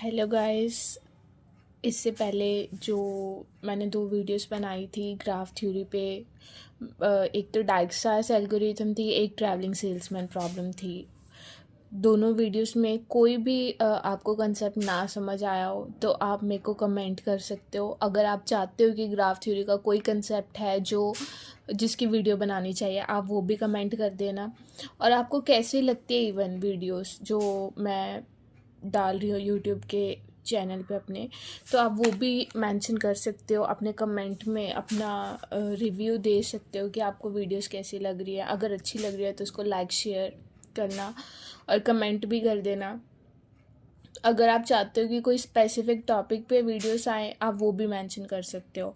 Hello guys. इससे पहले जो मैंने 2 वीडियोस बनाई थी ग्राफ थ्योरी पे, एक तो डाइक्सास एल्गोरिथम थी, एक ट्रैवलिंग सेल्समैन प्रॉब्लम थी। दोनों वीडियोस में कोई भी आपको कंसेप्ट ना समझ आया हो तो आप मेरे को कमेंट कर सकते हो। अगर आप चाहते हो कि ग्राफ थ्योरी का कोई कंसेप्ट है जिसकी वीडियो बनानी चाहिए, आप वो भी कमेंट कर देना। और आपको कैसी लगती है इवन वीडियोस जो मैं डाल रही हूँ यूट्यूब के चैनल पे अपने, तो आप वो भी मेंशन कर सकते हो अपने कमेंट में। अपना रिव्यू दे सकते हो कि आपको वीडियोस कैसी लग रही है। अगर अच्छी लग रही है तो उसको लाइक शेयर करना और कमेंट भी कर देना। अगर आप चाहते हो कि कोई स्पेसिफिक टॉपिक पे वीडियोस आए, आप वो भी मेंशन कर सकते हो।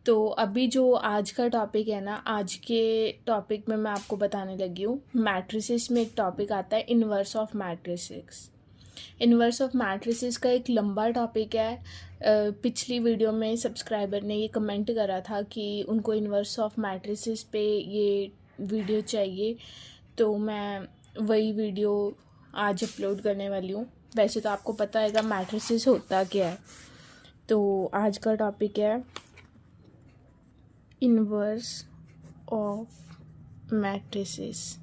तो अभी जो आज का टॉपिक है ना, आज के टॉपिक में मैं आपको बताने लगी हूँ मैट्रिसेस में एक टॉपिक आता है inverse of matrices. Inverse of matrices का एक लंबा टॉपिक है। पिछली वीडियो में सब्सक्राइबर ने ये कमेंट करा था कि उनको इन्वर्स ऑफ मैट्रिसेस पे ये वीडियो चाहिए, तो मैं वही वीडियो आज अपलोड करने वाली हूँ। वैसे तो आपको पता है मैट्रिसेस होता क्या है। तो आज का टॉपिक है इन्वर्स ऑफ मैट्रिसेस,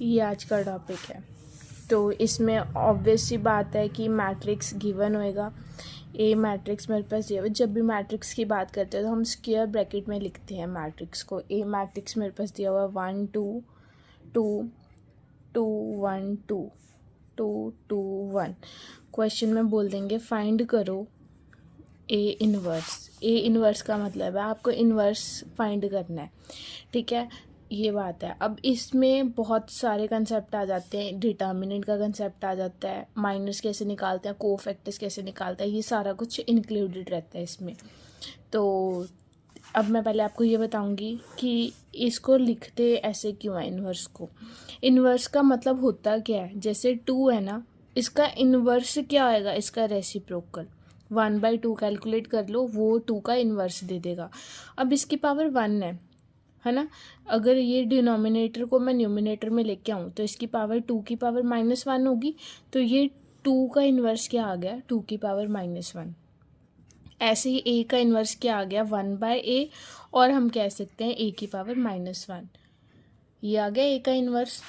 ये आज का टॉपिक है। तो इसमें ऑब्वियस सी बात है कि मैट्रिक्स गिवन होएगा। ए मैट्रिक्स मेरे पास दिया हुआ। जब भी मैट्रिक्स की बात करते हैं तो हम स्क्वायर ब्रैकेट में लिखते हैं मैट्रिक्स को। ए मैट्रिक्स मेरे पास दिया हुआ 1 2 2 2 1 2 2 2 1। क्वेश्चन में बोल देंगे फाइंड करो ए इन्वर्स। ए इन्वर्स का मतलब है आपको इन्वर्स फाइंड करना है, ठीक है। ये बात है। अब इसमें बहुत सारे कंसेप्ट आ जाते हैं। डिटर्मिनेंट का कंसेप्ट आ जाता है, माइनस कैसे निकालते हैं, कोफैक्टर्स कैसे निकालते हैं, ये सारा कुछ इंक्लूडेड रहता है इसमें। तो अब मैं पहले आपको ये बताऊंगी कि इसको लिखते ऐसे क्यों है इन्वर्स को। इन्वर्स का मतलब होता क्या है। जैसे 2 है ना, इसका इन्वर्स क्या आएगा, इसका रेसिप्रोकल। 1/2 कैलकुलेट कर लो, वो 2 का इन्वर्स दे देगा। अब इसकी पावर 1 है ना। अगर ये डिनोमिनेटर को मैं न्यूमिनेटर में लेके आऊँ तो इसकी पावर 2 की पावर -1 होगी। तो ये 2 का इन्वर्स क्या आ गया, 2 की पावर -1। ऐसे ही ए का इन्वर्स क्या आ गया, 1/a। और हम कह सकते हैं ए की पावर -1। ये आ गया ए का इन्वर्स।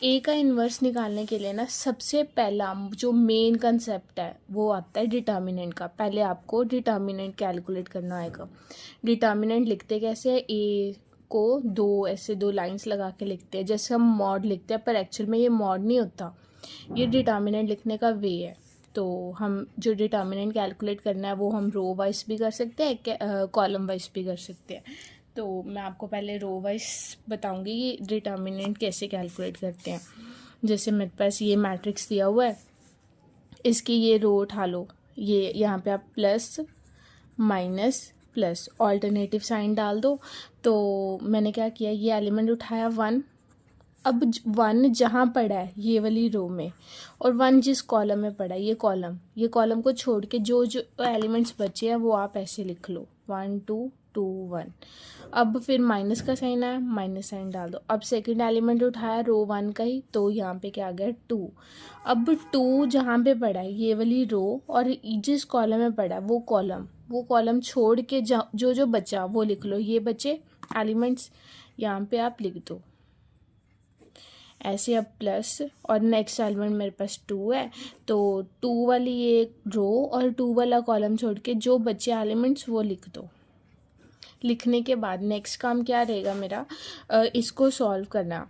ए का इन्वर्स निकालने के लिए ना सबसे पहला जो मेन कंसेप्ट है वो आता है डिटर्मिनेंट का। पहले आपको डिटर्मिनेंट कैलकुलेट करना आएगा। डिटर्मिनेंट लिखते कैसे है, ए को ऐसे दो लाइंस लगा के लिखते हैं, जैसे हम मॉड लिखते हैं, पर एक्चुअल में ये मॉड नहीं होता, ये डिटर्मिनेंट लिखने का वे है। तो हम जो डिटर्मिनेंट कैलकुलेट करना है वो हम रो वाइज भी कर सकते हैं, कॉलम वाइज भी कर सकते हैं। तो मैं आपको पहले रो वाइज बताऊंगी कि डिटर्मिनेंट कैसे कैलकुलेट करते हैं। जैसे मेरे पास ये मैट्रिक्स दिया हुआ है, इसकी ये रो उठा लो। ये यहाँ पे आप plus minus plus alternative sign डाल दो। तो मैंने क्या किया, ये एलिमेंट उठाया 1। अब 1 जहाँ पड़ा है ये वाली रो में, और 1 जिस कॉलम में पड़ा है ये कॉलम को छोड़ के जो जो एलिमेंट्स बचे हैं वो आप ऐसे लिख लो 1 2 2 1। अब फिर माइनस का साइन आया, माइनस साइन डाल दो। अब सेकंड एलिमेंट उठाया रो 1 का ही, तो यहाँ पे क्या आ गया 2। अब 2 जहाँ पे पड़ा है ये वाली रो, और जिस कॉलम में पड़ा है वो कॉलम छोड़ के जो जो बचा वो लिख लो। ये बचे एलिमेंट्स यहाँ पे आप लिख दो ऐसे। अब प्लस और नेक्स्ट एलिमेंट मेरे पास 2 है, तो 2 वाली ये रो और 2 वाला कॉलम छोड़ के जो बचे एलिमेंट्स वो लिख दो। लिखने के बाद नेक्स्ट काम क्या रहेगा मेरा, इसको सॉल्व करना।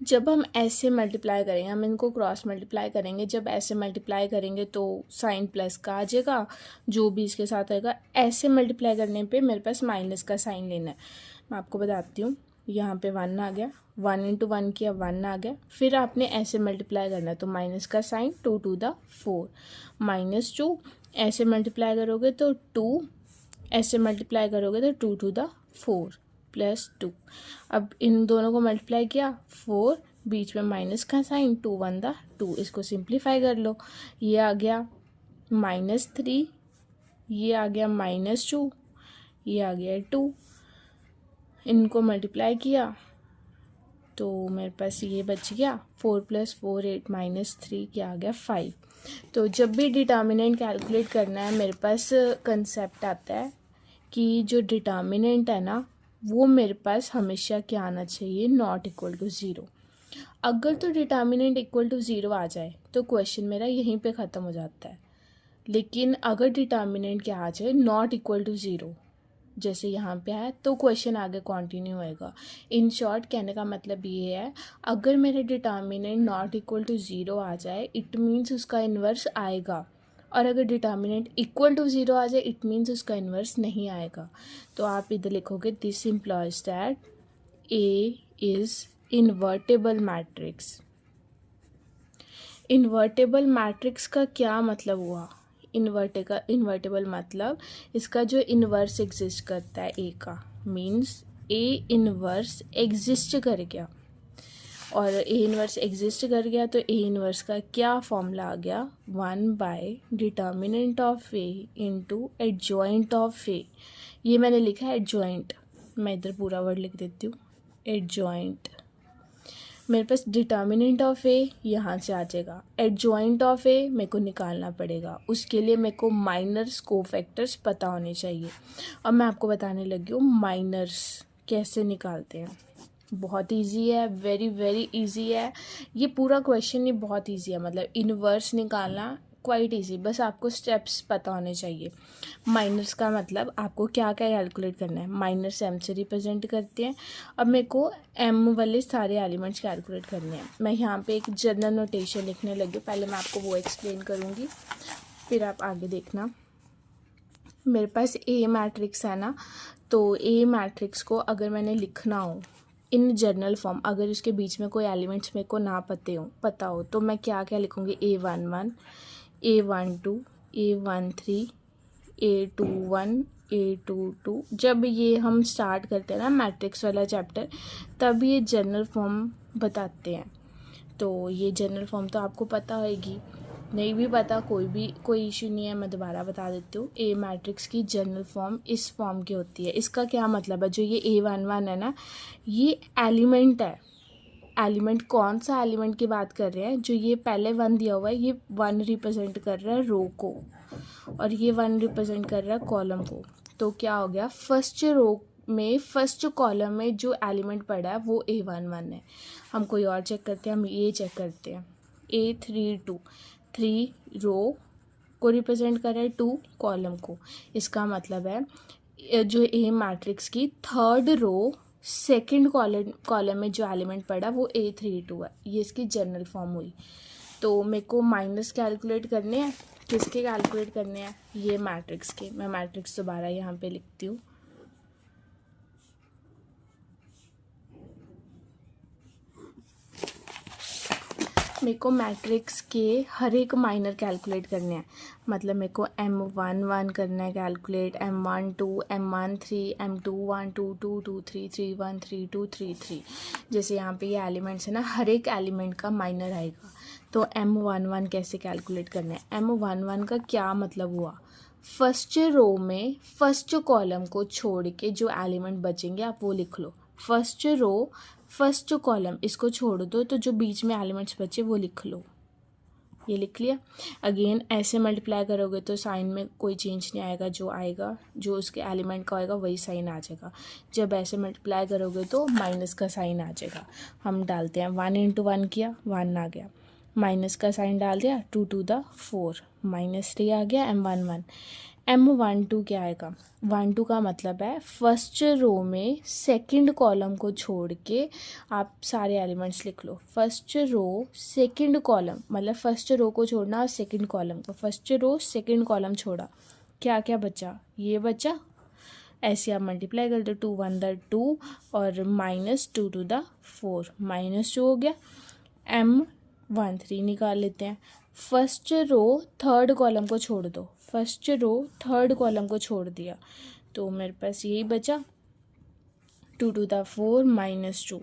जब हम ऐसे मल्टीप्लाई करेंगे, हम इनको क्रॉस मल्टीप्लाई करेंगे। जब ऐसे मल्टीप्लाई करेंगे तो साइन प्लस का आ जाएगा, जो भी इसके साथ आएगा। ऐसे मल्टीप्लाई करने पे मेरे पास माइनस का साइन लेना है। मैं आपको बताती हूँ। यहाँ पे 1 आ गया, 1 × 1 किया, 1 आ गया। फिर आपने ऐसे मल्टीप्लाई करना है तो माइनस का साइन 2 to the 4 -2। ऐसे मल्टीप्लाई करोगे तो 2, ऐसे मल्टीप्लाई करोगे तो 2 to the 4 +2। अब इन दोनों को मल्टीप्लाई किया 4, बीच में माइनस का साइन, 2 1 दा 2। इसको सिंप्लीफाई कर लो। ये आ गया -3, ये आ गया -2, ये आ गया 2। इनको मल्टीप्लाई किया तो मेरे पास ये बच गया 4 + 4 8 - 3 क्या आ गया 5। तो जब भी डिटर्मिनेंट कैलकुलेट करना है मेरे पास कंसेप्ट आता है कि जो डिटर्मिनेंट है ना वो मेरे पास हमेशा क्या आना चाहिए, नॉट इक्वल टू 0। अगर तो डिटर्मिनेंट इक्वल टू 0 आ जाए तो क्वेश्चन मेरा यहीं पे ख़त्म हो जाता है। लेकिन अगर डिटर्मिनेंट क्या आ जाए, नॉट इक्वल टू 0, जैसे यहाँ पे है, तो क्वेश्चन आगे कंटिन्यू होएगा। इन शॉर्ट कहने का मतलब ये है, अगर मेरे डिटर्मिनेंट नॉट इक्वल टू 0 आ जाए इट मीन्स उसका इन्वर्स आएगा, और अगर डिटर्मिनेंट इक्वल टू 0 आ जाए इट मीन्स उसका इन्वर्स नहीं आएगा। तो आप इधर लिखोगे this employees that A is invertible matrix. Invertible matrix का क्या मतलब हुआ? इन्वर्टेबल मतलब इसका जो इन्वर्स एग्जिस्ट करता है ए का, मीन्स ए इन्वर्स एग्जिस्ट कर गया। और ए इन्वर्स एग्जिस्ट कर गया तो ए इन्वर्स का क्या फॉर्मूला आ गया, one by determinant of A into adjoint of A. ये मैंने लिखा है एडजॉइंट, मैं इधर पूरा वर्ड लिख देती हूँ, एडजॉइंट। मेरे पास डिटर्मिनेंट ऑफ ए यहाँ से आ जाएगा, एडजॉइंट ऑफ ए मेरे को निकालना पड़ेगा, उसके लिए मेरे को माइनर्स कोफैक्टर्स पता होने चाहिए। अब मैं आपको बताने लगी हूँ माइनर्स कैसे निकालते हैं। बहुत इजी है, वेरी वेरी इजी है। ये पूरा क्वेश्चन ही बहुत इजी है, मतलब इन्वर्स निकालना क्वाइट इजी, बस आपको स्टेप्स पता होने चाहिए। माइनर्स का मतलब आपको क्या क्या कैलकुलेट करना है, माइनर्स एम से रिप्रेजेंट करते हैं। अब मेरे को एम वाले सारे एलिमेंट्स कैलकुलेट करने हैं। मैं यहाँ पे एक जनरल नोटेशन लिखने लगी, पहले मैं आपको वो एक्सप्लेन करूँगी, फिर आप आगे देखना। मेरे पास ए मैट्रिक्स है ना, तो ए मैट्रिक्स को अगर मैंने लिखना हो इन जनरल फॉर्म, अगर उसके बीच में कोई एलिमेंट्स मेरे को ना पता हो तो मैं क्या क्या लिखूँगी, A11, A12, A13, A21, A22। जब ये हम स्टार्ट करते हैं ना मैट्रिक्स वाला चैप्टर, तब ये जनरल फॉर्म बताते हैं। तो ये जनरल फॉर्म तो आपको पता होगी, नहीं भी पता कोई इशू नहीं है, मैं दोबारा बता देती हूँ। ए मैट्रिक्स की जनरल फॉर्म इस फॉर्म की होती है। इसका क्या मतलब है, जो ये A11 है ना, ये एलिमेंट है। एलिमेंट कौन सा एलिमेंट की बात कर रहे हैं, जो ये पहले 1 दिया हुआ है, ये 1 रिप्रेजेंट कर रहा है रो को, और ये 1 रिप्रेजेंट कर रहा है कॉलम को। तो क्या हो गया, फर्स्ट रो में फर्स्ट कॉलम में जो एलिमेंट पड़ा है वो A11 है। हम कोई और चेक करते हैं, हम ये चेक करते हैं, A32, 3 रो को रिप्रेजेंट कर रहा है, 2 कॉलम को। इसका मतलब है जो ए मैट्रिक्स की थर्ड रो सेकंड कॉलम में जो एलिमेंट पड़ा वो A32 है। ये इसकी जनरल फॉर्म हुई। तो मेरे को माइनस कैलकुलेट करने हैं, किसके कैलकुलेट करने हैं, ये मैट्रिक्स के। मैं मैट्रिक्स दोबारा यहाँ पे लिखती हूँ, मेरे को मैट्रिक्स के हर एक माइनर कैलकुलेट करने हैं। मतलब मेरे को M11 करना है कैलकुलेट, M12, M13, M21, 22, 23, 31, 32, 33। जैसे यहाँ पे ये एलिमेंट्स है ना, हर एक एलिमेंट का माइनर आएगा। तो M11 कैसे कैलकुलेट करना है, M11 का क्या मतलब हुआ, फर्स्ट रो में फर्स्ट कॉलम को छोड़ के जो एलिमेंट बचेंगे आप वो लिख लो। फर्स्ट रो फर्स्ट कॉलम इसको छोड़ दो, तो जो बीच में एलिमेंट्स बचे वो लिख लो। ये लिख लिया। अगेन ऐसे मल्टीप्लाई करोगे तो साइन में कोई चेंज नहीं आएगा, जो आएगा जो उसके एलिमेंट का होएगा वही साइन आ जाएगा। जब ऐसे मल्टीप्लाई करोगे तो माइनस का साइन आ जाएगा। हम डालते हैं 1 × 1 किया, 1 आ गया, माइनस का साइन डाल दिया, 2 to the 4, -3 आ गया, M11। M12 क्या आएगा, 12 का मतलब है फर्स्ट रो में सेकंड कॉलम को छोड़ के आप सारे एलिमेंट्स लिख लो। फर्स्ट रो सेकंड कॉलम मतलब फर्स्ट रो को छोड़ना और सेकंड कॉलम को, फर्स्ट रो सेकंड कॉलम छोड़ा, क्या क्या बचा, ये बचा। ऐसे आप मल्टीप्लाई कर दो, 2 1 2 और -2 to the 4, -2 हो गया। M13 निकाल लेते हैं। फर्स्ट रो थर्ड कॉलम को छोड़ दो, फर्स्ट रो थर्ड कॉलम को छोड़ दिया, तो मेरे पास यही बचा, 2 to the 4 -2,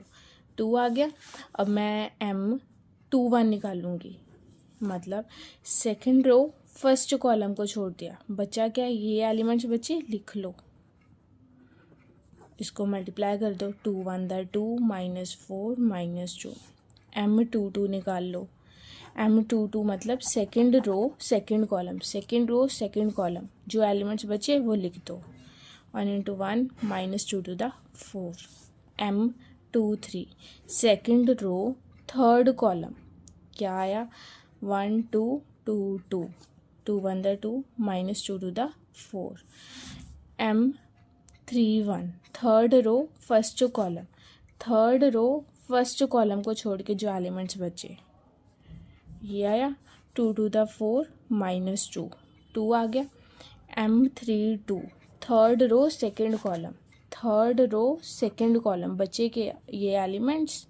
2 आ गया। अब मैं M21 निकालूंगी, मतलब सेकंड रो फर्स्ट कॉलम को छोड़ दिया, बचा क्या, ये एलिमेंट्स बचे, लिख लो। इसको मल्टीप्लाई कर दो, 2 1 दा 2 -4 -2 M22 निकाल लो। M22 मतलब second row second column, second row second column, जो एलिमेंट्स बचे वो लिख दो। 1 × 1 -2 to the 4 M23 second row third column क्या आया 1 2 2 2 2 1 दा 2 -2 to the 4 M31 third row first column, third row first column को छोड़ के जो एलिमेंट्स बचे ये आया 2 to the 4 -2 2 आ गया। M32 third row second column, third row second column बचे के ये एलिमेंट्स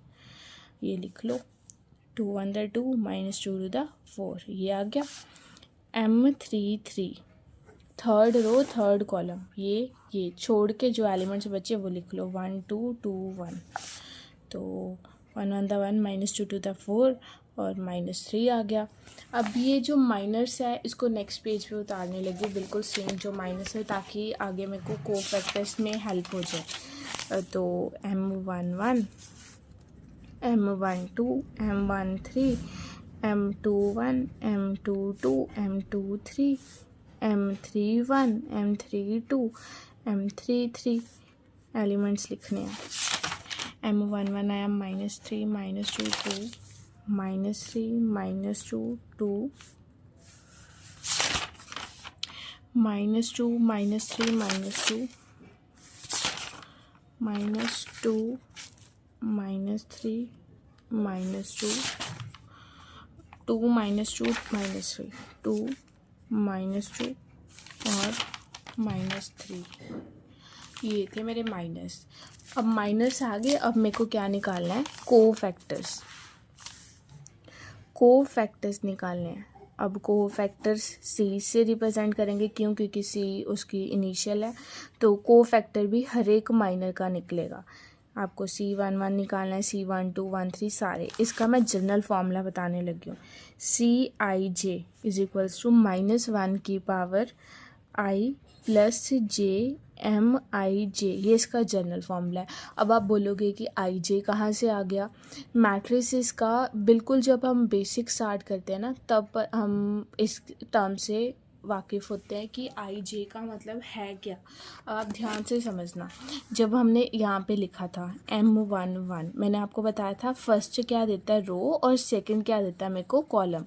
ये लिख लो 2 1 दा 2 -2 to the 4 ये आ गया। M33 third row third column, ये छोड़ के जो एलिमेंट्स बचे वो लिख लो 1 2 2 1 तो 1 1 दा 1 -2 to the 4 और -3 आ गया। अब ये जो माइनस है इसको नेक्स्ट पेज पे उतारने लगी बिल्कुल सेम जो माइनस है, ताकि आगे मेरे को कोफैक्टर्स में हेल्प हो जाए। तो M11 M12 M13 M21 M22 M23 M31 M32 M33 elements लिखने हैं। M11 आया -3 -2 2 -3 -2 2 -2 -3 -2 -2 -3 -2 2 -2 -3 2 -2 और -3 ये थे मेरे माइनस। अब माइनस आ गए, अब मेरे को क्या निकालना है कोफैक्टर्स, कोफैक्टर्स निकालने हैं। अब कोफैक्टर्स सी से रिप्रेजेंट करेंगे, क्यों? क्योंकि सी उसकी इनिशियल है, तो कोफैक्टर भी हर एक माइनर का निकलेगा। आपको C11 निकालना है, C12 1 3 सारे। इसका मैं जनरल फॉर्मूला बताने लगी हूँ। CIJ इज इक्वल्स टू -1 की पावर I प्लस JMIJ, ये इसका जनरल फॉर्मूला है। अब आप बोलोगे कि IJ कहाँ से आ गया? मैट्रिसेस का बिल्कुल जब हम बेसिक स्टार्ट करते हैं ना, तब हम इस टर्म से वाकिफ़ होते हैं कि IJ का मतलब है क्या। आप ध्यान से समझना, जब हमने यहाँ पे लिखा था M11, मैंने आपको बताया था फर्स्ट क्या देता है रो और सेकंड क्या देता है मेरे को कॉलम।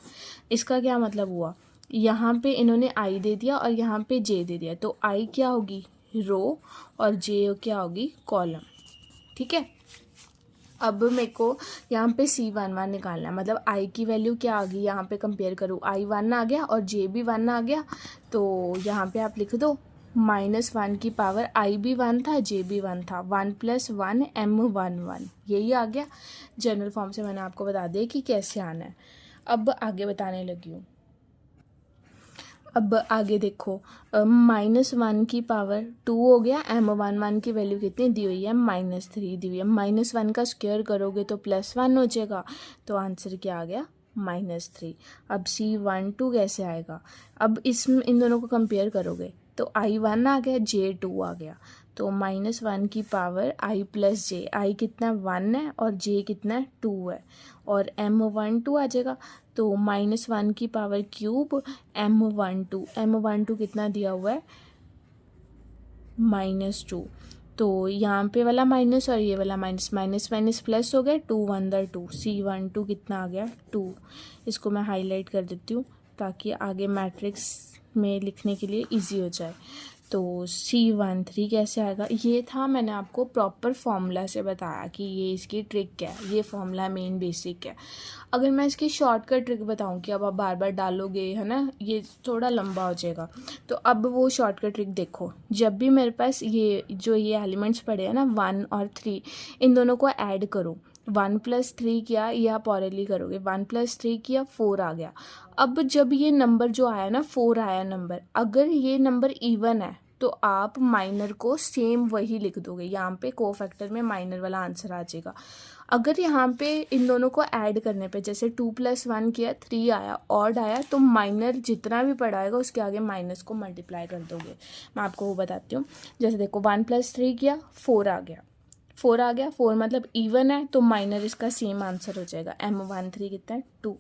इसका क्या मतलब हुआ, यहाँ पे इन्होंने I दे दिया और यहाँ पे J दे दिया, तो I क्या होगी रो और J क्या होगी कॉलम, ठीक है। अब मेरे को यहाँ पे C11 निकालना है, मतलब I की वैल्यू क्या आ गई, यहाँ पे कंपेयर करूँ I 1 आ गया और J भी 1 आ गया, तो यहाँ पे आप लिख दो -1 की पावर I भी 1 था J भी 1 था, 1 + 1 M11, यही आ गया। जनरल फॉर्म से मैंने आपको बता दिया कि कैसे आना है। अब आगे बताने लगी हूँ। अब आगे देखो, -1 की पावर 2 हो गया, M11 की वैल्यू कितनी दी हुई है -3 दी हुई है। -1 का स्क्वायर करोगे तो +1 हो जाएगा, तो आंसर क्या आ गया -3। अब C12 कैसे आएगा, अब इन दोनों को कंपेयर करोगे तो I 1 आ गया J 2 आ गया, तो -1 की power I plus J, I कितना 1 है और J कितना 2 है, और M12 आ जाएगा, तो -1 की पावर क्यूब M12 कितना दिया हुआ है -2, तो यहाँ पे वाला माइनस और ये वाला माइनस, माइनस प्लस हो गया, 2 1 दा 2 C12 कितना आ गया 2। इसको मैं हाईलाइट कर देती हूँ ताकि आगे मैट्रिक्स में लिखने के लिए इजी हो जाए। तो C13 कैसे आएगा, ये था मैंने आपको प्रॉपर फॉर्मूला से बताया कि ये इसकी ट्रिक है, ये फॉर्मूला मेन बेसिक है। अगर मैं इसकी शॉर्टकट ट्रिक बताऊं कि अब आप बार बार डालोगे है ना, ये थोड़ा लंबा हो जाएगा, तो अब वो शॉर्टकट ट्रिक देखो। जब भी मेरे पास ये एलिमेंट्स पड़े हैं ना 1 और 3, इन दोनों को ऐड करो, 1 + 3 किया, ये आप ऑरली करोगे, 1 + 3 किया 4 आ गया। अब जब ये नंबर जो आया ना 4 आया नंबर, अगर ये नंबर इवन है तो आप माइनर को सेम वही लिख दोगे, यहाँ पे कोफैक्टर में माइनर वाला आंसर आ जाएगा। अगर यहाँ पे इन दोनों को ऐड करने पे जैसे 2 + 1 किया 3 आया, ऑड आया, तो माइनर जितना भी पड़ा आएगा उसके आगे माइनस को मल्टीप्लाई कर दोगे। मैं आपको वो बताती हूँ। जैसे देखो 1 + 3 किया 4 आ गया, 4 मतलब इवन है, तो माइनर इसका सेम आंसर हो जाएगा। M13 कितना है 2,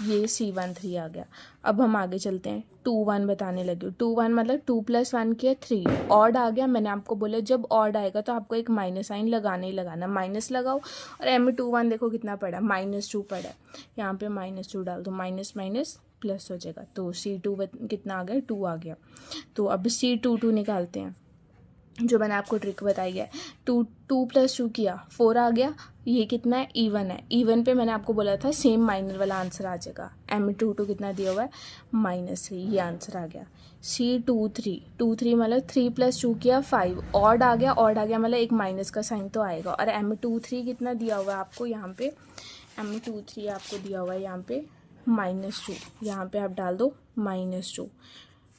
ये C13 आ गया। अब हम आगे चलते हैं, 2 1 बताने लगे। 2 1 मतलब 2 + 1 किया 3, ऑड आ गया। मैंने आपको बोला जब ऑड आएगा तो आपको एक माइनस साइन लगाना ही लगाना, माइनस लगाओ। और M21 देखो कितना पड़ा, -2 पड़ा है, यहाँ पे -2 डाल दो, माइनस माइनस प्लस हो जाएगा। तो C2 कितना आ गया 2 आ गया। तो अब C22 निकालते हैं, जो मैंने आपको ट्रिक बताई है। 2 + 2 किया 4 आ गया, ये कितना है इवन है, इवन पे मैंने आपको बोला था सेम माइनर वाला आंसर आ जाएगा। M22 कितना दिया हुआ है -3, ये आंसर आ गया। C23 मतलब 3 + 2 किया 5, ऑड आ गया, ऑड आ गया मतलब एक माइनस का साइन तो आएगा। और M23 कितना दिया हुआ है आपको यहाँ पे, M23 आपको दिया हुआ है यहाँ पे -2, यहाँ पे आप डाल दो -2,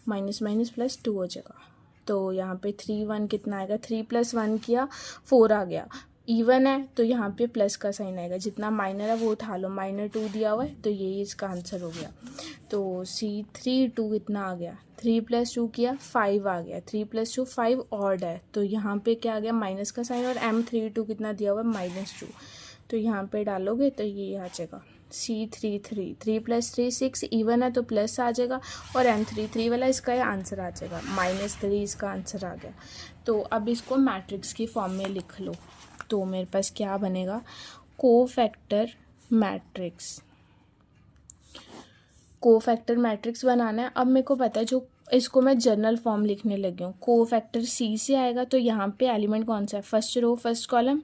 माइनस माइनस प्लस 2 हो जाएगा। तो यहाँ पे 3 1 कितना आएगा, 3 + 1 किया 4 आ गया, इवन है तो यहाँ पे प्लस का साइन आएगा, जितना माइनर है वो उठा लो, -2 दिया हुआ है तो यही इसका आंसर हो गया। तो C32 कितना आ गया, 3 + 2 किया 5 आ गया, 3 + 2 5 ऑड है, तो यहाँ पे क्या आ गया माइनस का साइन। और M32 कितना दिया हुआ है -2, तो यहाँ पे डालोगे तो ये आ जाएगा C33, 3 + 3 6, इवन है तो प्लस आ जाएगा। और M33 वाला इसका आंसर आ जाएगा, -3 इसका आंसर आ गया। तो अब इसको मैट्रिक्स की फॉर्म में लिख लो। तो मेरे पास क्या बनेगा, कोफैक्टर मैट्रिक्स। कोफैक्टर मैट्रिक्स बनाना है। अब मेरे को पता है, जो इसको मैं जनरल फॉर्म लिखने लगी हूँ, कोफैक्टर C से आएगा, तो यहाँ पे एलिमेंट कौन सा है, फर्स्ट रो फर्स्ट कॉलम,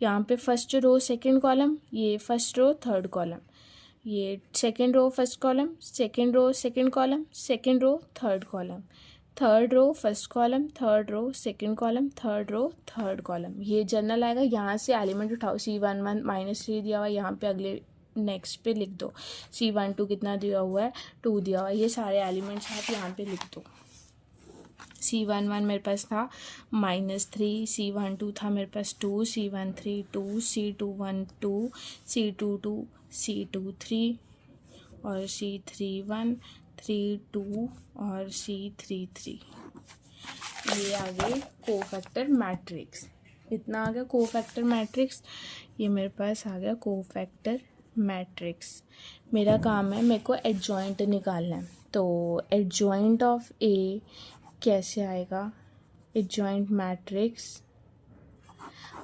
यहाँ पे फर्स्ट रो सेकंड कॉलम, ये फर्स्ट रो थर्ड कॉलम, ये second row first column, second row second column, second row third column, third row first column, third row second column, third row third column, ये general आएगा। यहाँ से element उठाओ, C11 -3 दिया हुआ है, यहाँ पे अगले नेक्स्ट पे लिख दो। C12 कितना दिया हुआ है 2 दिया हुआ है, ये सारे एलिमेंट्स आप यहाँ पे लिख दो। C11 मेरे पास था -3, C12 था मेरे पास 2, C13 2, C21 2, C22 C23 और C31 32 और C33। ये आ गए कोफैक्टर मैट्रिक्स। इतना आ गया कोफैक्टर मैट्रिक्स, ये मेरे पास आ गया कोफैक्टर मैट्रिक्स। मेरा काम है, मेरे को एडजॉइंट निकालना है। तो एडजॉइंट ऑफ ए कैसे आएगा, एडजॉइंट मैट्रिक्स,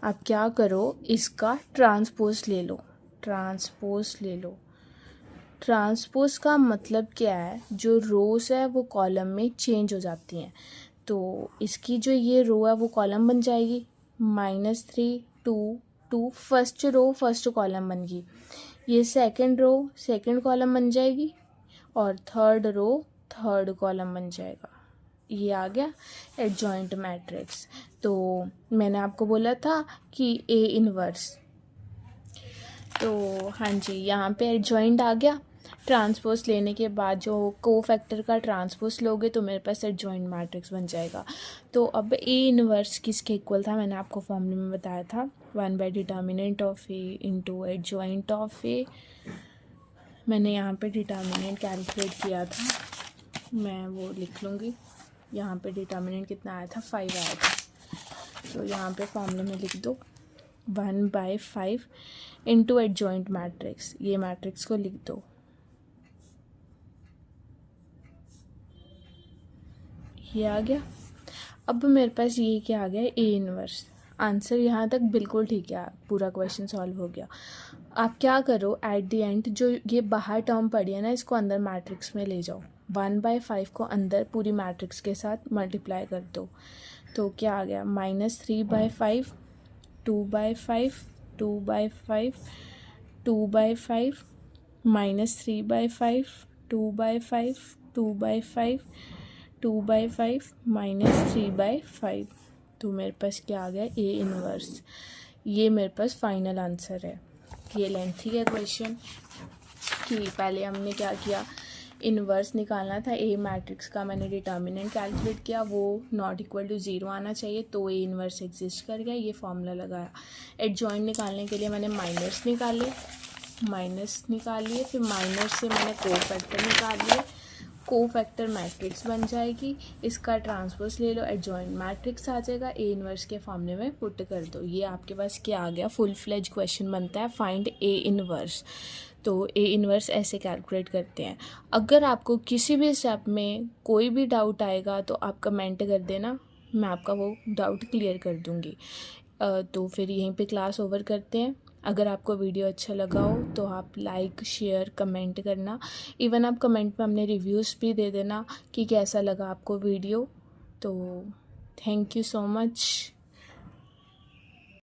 आप क्या करो, इसका ट्रांसपोज ले लो, ट्रांसपोज ले लो। ट्रांसपोज का मतलब क्या है, जो रोज है वो कॉलम में चेंज हो जाती हैं। तो इसकी जो ये रो है वो कॉलम बन जाएगी, -3 2 2 फर्स्ट रो फर्स्ट कॉलम बन गई, ये सेकंड रो सेकंड कॉलम बन जाएगी, और थर्ड रो थर्ड कॉलम बन जाएगा। ये आ गया एडजॉइंट मैट्रिक्स। तो मैंने आपको बोला था कि A इनवर्स, तो हाँ जी यहाँ पे एडजॉइंट आ गया। ट्रांसपोज लेने के बाद जो कोफैक्टर का ट्रांसपोज लोगे तो मेरे पास एडजॉइंट मैट्रिक्स बन जाएगा। तो अब A इनवर्स किसके इक्वल था, मैंने आपको फॉर्मूले में बताया था, one by determinant of A into adjoint of A। मैंने यहाँ पे डिटर्मिनेंट कैलकुलेट किया था, मैं वो लिख लूँगी। यहाँ पे डिटर्मिनेंट कितना आया था 5 आया था, तो यहाँ पे फॉर्मूले में लिख दो 1/5 इंटू एडजॉइंट मैट्रिक्स, ये मैट्रिक्स को लिख दो। ये आ गया। अब मेरे पास ये क्या आ गया, A इनवर्स। आंसर यहाँ तक बिल्कुल ठीक है, पूरा क्वेश्चन सॉल्व हो गया। आप क्या करो, एट द एंड जो ये बाहर टर्म पड़ी है ना, इसको अंदर मैट्रिक्स में ले जाओ, 1/5 को अंदर पूरी मैट्रिक्स के साथ मल्टीप्लाई कर दो। तो क्या आ गया, -3/5 2/5 2/5 2/5 -3/5 2/5 2/5 2/5 -3/5। तो मेरे पास क्या आ गया, A इनवर्स। ये मेरे पास फाइनल आंसर है। ये लेंथी है क्वेश्चन कि पहले हमने क्या किया, इन्वर्स निकालना था ए मैट्रिक्स का, मैंने डिटर्मिनेंट कैलकुलेट किया, वो नॉट इक्वल टू 0 आना चाहिए, तो ए इन्वर्स एग्जिस्ट कर गया, ये फॉर्मूला लगाया। एडजॉइंट निकालने के लिए मैंने माइनस निकाल लिए, फिर माइनस से मैंने कोफैक्टर निकाल लिए, कोफैक्टर मैट्रिक्स बन जाएगी, इसका ट्रांसपोज ले लो, एडजॉइंट मैट्रिक्स आ जाएगा, ए इन्वर्स के फॉर्मूले में पुट कर दो। ये आपके पास क्या आ गया, फुल फ्लेज क्वेश्चन बनता है, फाइंड ए इन्वर्स। तो ए इन्वर्स ऐसे कैलकुलेट करते हैं। अगर आपको किसी भी स्टेप में कोई भी डाउट आएगा तो आप कमेंट कर देना, मैं आपका वो डाउट क्लियर कर दूँगी। तो फिर यहीं पे क्लास ओवर करते हैं। अगर आपको वीडियो अच्छा लगा हो तो आप लाइक शेयर कमेंट करना, इवन आप कमेंट में अपने रिव्यूज़ भी दे देना कि कैसा लगा आपको वीडियो। तो थैंक यू सो मच।